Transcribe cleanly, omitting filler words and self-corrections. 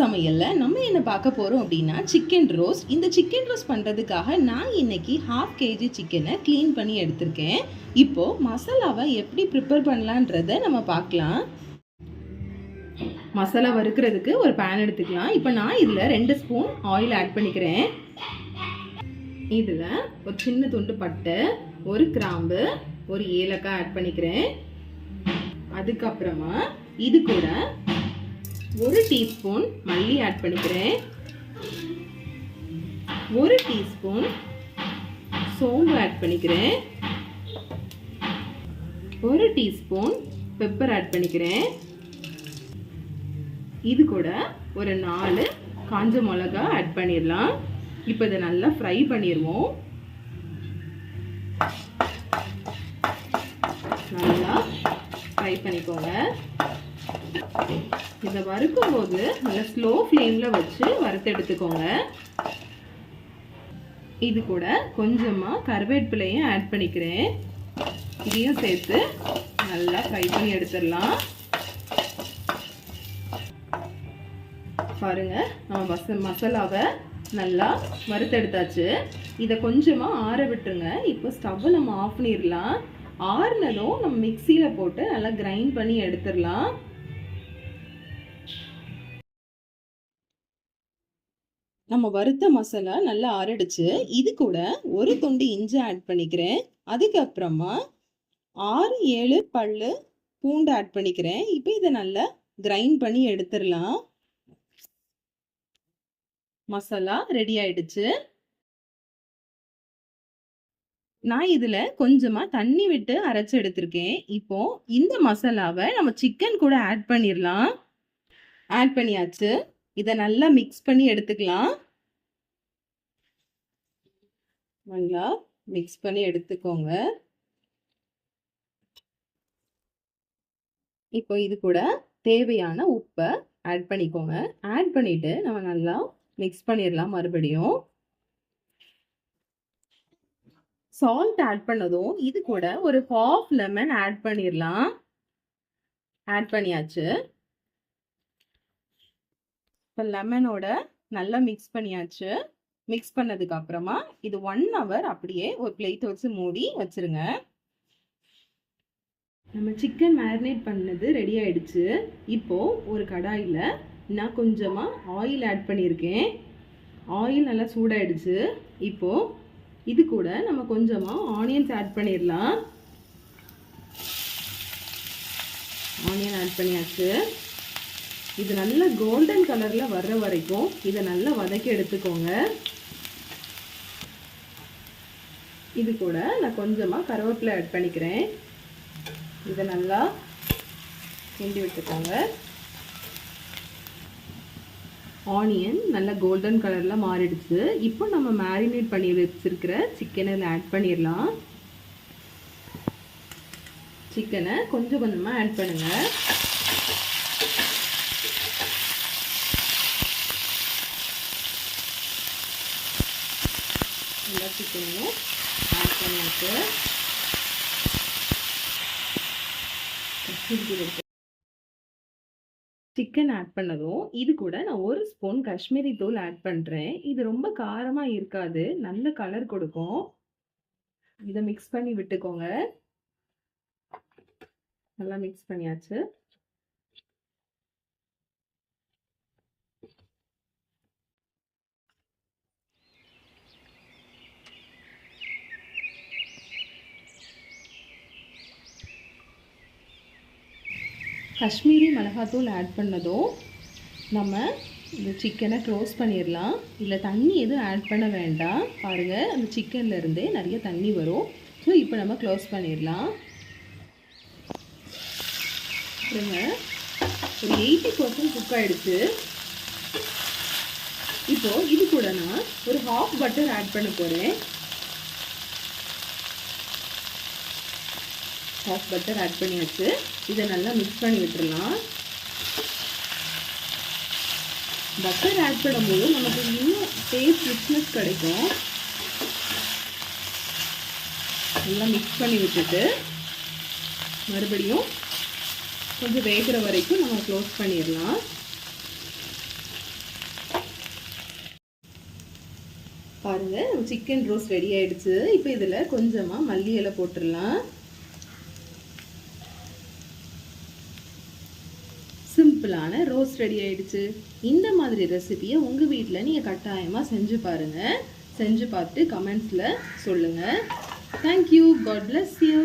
சமையல்ல நம்ம என்ன பார்க்க போறோம் அப்படின்னா சிக்கன் ரோஸ்ட். இந்த சிக்கன் ரோஸ்ட் பண்றதுக்காக நான் இன்னைக்கு 1/2 kg சிக்கனை க்ளீன் பண்ணி எடுத்திருக்கேன். இப்போ மசாலாவை எப்படி ப்ரிப்பேர் பண்ணலான்றதை நம்ம பார்க்கலாம். மசாலா வறுக்கிறதுக்கு ஒரு பேன் எடுத்துக்கலாம். இப்போ நான் இதில் 2 ஸ்பூன் ஆயில் ஆட் பண்ணிக்கிறேன். இதில் ஒரு சின்ன துண்டு பட்டை, ஒரு கிராம்பு, ஒரு ஏலக்காய் ஆட் பண்ணிக்கிறேன். அதுக்கப்புறமா இது கூட 1 டீஸ்பூன் மல்லி ஆட் பண்ணிக்கிறேன். 1 டீஸ்பூன் சோம்பு ஆட் பண்ணிக்கிறேன். 1 டீஸ்பூன் பெப்பர் ஆட் பண்ணிக்கிறேன். இது கூட ஒரு 4 காஞ்ச மிளகா ஆட் பண்ணிடலாம். இப்போ இதை நல்லா ஃப்ரை பண்ணிடுவோம். நல்லா ஃப்ரை பண்ணிக்கோங்க. இதை வறுக்கும் போது நல்லா ஸ்லோ ஃப்ளேமில் வச்சு வறுத்து எடுத்துக்கோங்க. இது கூட கொஞ்சமாக கருவேப்பிலையும் ஆட் பண்ணிக்கிறேன். இதையும் சேர்த்து நல்லா ஃப்ரை பண்ணி எடுத்துடலாம். பாருங்க, நம்ம மசாலாவை நல்லா வறுத்தெடுத்தாச்சு. இதை கொஞ்சமாக ஆற விட்டுருங்க. இப்போ ஸ்டவ்வை நம்ம ஆஃப் பண்ணிடலாம். ஆறுனதும் நம்ம மிக்சியில் போட்டு நல்லா கிரைண்ட் பண்ணி எடுத்துடலாம். நம்ம வறுத்த மசாலா நல்லா ஆறிடுச்சு. இது கூட ஒரு துண்டு இஞ்சி ஆட் பண்ணிக்கிறேன். அதுக்கப்புறமா 6-7 பல்லு பூண்டு ஆட் பண்ணிக்கிறேன். இப்போ இதை நல்லா கிரைண்ட் பண்ணி எடுத்துடலாம். மசாலா ரெடி ஆயிடுச்சு. நான் இதுல கொஞ்சமா தண்ணி விட்டு அரைச்சு எடுத்திருக்கேன். இப்போ இந்த மசாலாவை நம்ம சிக்கன் கூட ஆட் பண்ணிடலாம். ஆட் பண்ணியாச்சு. இதை நல்லா மிக்ஸ் பண்ணி எடுத்துக்கலாம். நல்லா மிக்ஸ் பண்ணி எடுத்துக்கோங்க. இப்போ இது கூட தேவையான உப்பை ஆட் பண்ணிக்கோங்க. ஆட் பண்ணிட்டு நம்ம நல்லா மிக்ஸ் பண்ணிடலாம். மறுபடியும் சால்ட் ஆட் பண்ணதும் இது கூட ஒரு 1/2 லெமன் ஆட் பண்ணிடலாம். ஆட் பண்ணியாச்சு. இப்போ லெமனோட நல்லா மிக்ஸ் பண்ணியாச்சு. மிக்ஸ் பண்ணதுக்கு அப்புறமா இது 1 hour அப்படியே ஒரு பிளேட் வச்சு மூடி வச்சிருங்க. நம்ம சிக்கன் மேரினேட் பண்ணது ரெடி ஆயிடுச்சு. இப்போ ஒரு கடாயில் நான் கொஞ்சமாக ஆயில் ஆட் பண்ணியிருக்கேன். ஆயில் நல்லா சூடாயிடுச்சு. இப்போ இது கூட நம்ம கொஞ்சமாக ஆனியன்ஸ் ஆட் பண்ணிடலாம். ஆனியன் ஆட் பண்ணியாச்சு. இது நல்லா கோல்டன் கலரில் வர்ற வரைக்கும் இதை நல்லா வதக்கி எடுத்துக்கோங்க. இது கூட நான் கொஞ்சமாக கருவேப்பிலை ஆட் பண்ணிக்கிறேன். இதை நல்லா கிண்டி விட்டுக்கோங்க. ஆனியன் நல்லா கோல்டன் கலரில் மாறிடுச்சு. இப்போ நம்ம மேரினேட் பண்ணி வச்சிருக்கிற சிக்கனை ஆட் பண்ணிடலாம். சிக்கனை கொஞ்சம் கொஞ்சமாக ஆட் பண்ணுங்க. எல்லா சிக்கனையும் ஆட் பண்ணியாச்சு. சிக்கன் ஆட் பண்ணதும் இது கூட நான் 1 ஸ்பூன் காஷ்மீரி தூள் ஆட் பண்ணுறேன். இது ரொம்ப காரமாக இருக்காது, நல்ல கலர் கொடுக்கும். இதை மிக்ஸ் பண்ணி விட்டுக்கோங்க. நல்லா மிக்ஸ் பண்ணியாச்சு. காஷ்மீரி மிளகாத்தூள் ஆட் பண்ணதும் நம்ம இந்த சிக்கனை க்ளோஸ் பண்ணிடலாம். இல்லை தண்ணி எதுவும் ஆட் பண்ண வேண்டாம். பாருங்கள், அந்த சிக்கன்லேருந்தே நிறைய தண்ணி வரும். ஸோ இப்போ நம்ம க்ளோஸ் பண்ணிடலாம். பாருங்க, ஒரு 80% குக் ஆகிடுச்சு. இப்போது இது கூட நான் ஒரு 1/2 பட்டர் ஆட் பண்ண போகிறேன். 1/2 பட்டர் ஆட் பண்ணியாச்சு. இதை நல்லா மிக்ஸ் பண்ணி விட்டுடலாம். பட்டர் ஆட் பண்ணும்போது நமக்கு இன்னும் டேஸ்ட் ரிச்னஸ் கிடைக்கும். நல்லா மிக்ஸ் பண்ணி விட்டுட்டு மறுபடியும் கொஞ்சம் வேகிற வரைக்கும் நம்ம க்ளோஸ் பண்ணிடலாம். பாருங்கள் சிக்கன் ரோஸ்ட் ரெடி ஆகிடுச்சு. இப்போ இதில் கொஞ்சமாக மல்லி இலை போட்டுடலாம். சிம்பிளான ரோஸ்ட் ரெடி ஆகிடுச்சு. இந்த மாதிரி ரெசிபியை உங்கள் வீட்டில் நீங்கள் கட்டாயமாக செஞ்சு பாருங்கள். செஞ்சு பார்த்துட்டு கமெண்ட்ஸில் சொல்லுங்கள். தேங்க்யூ. God bless you.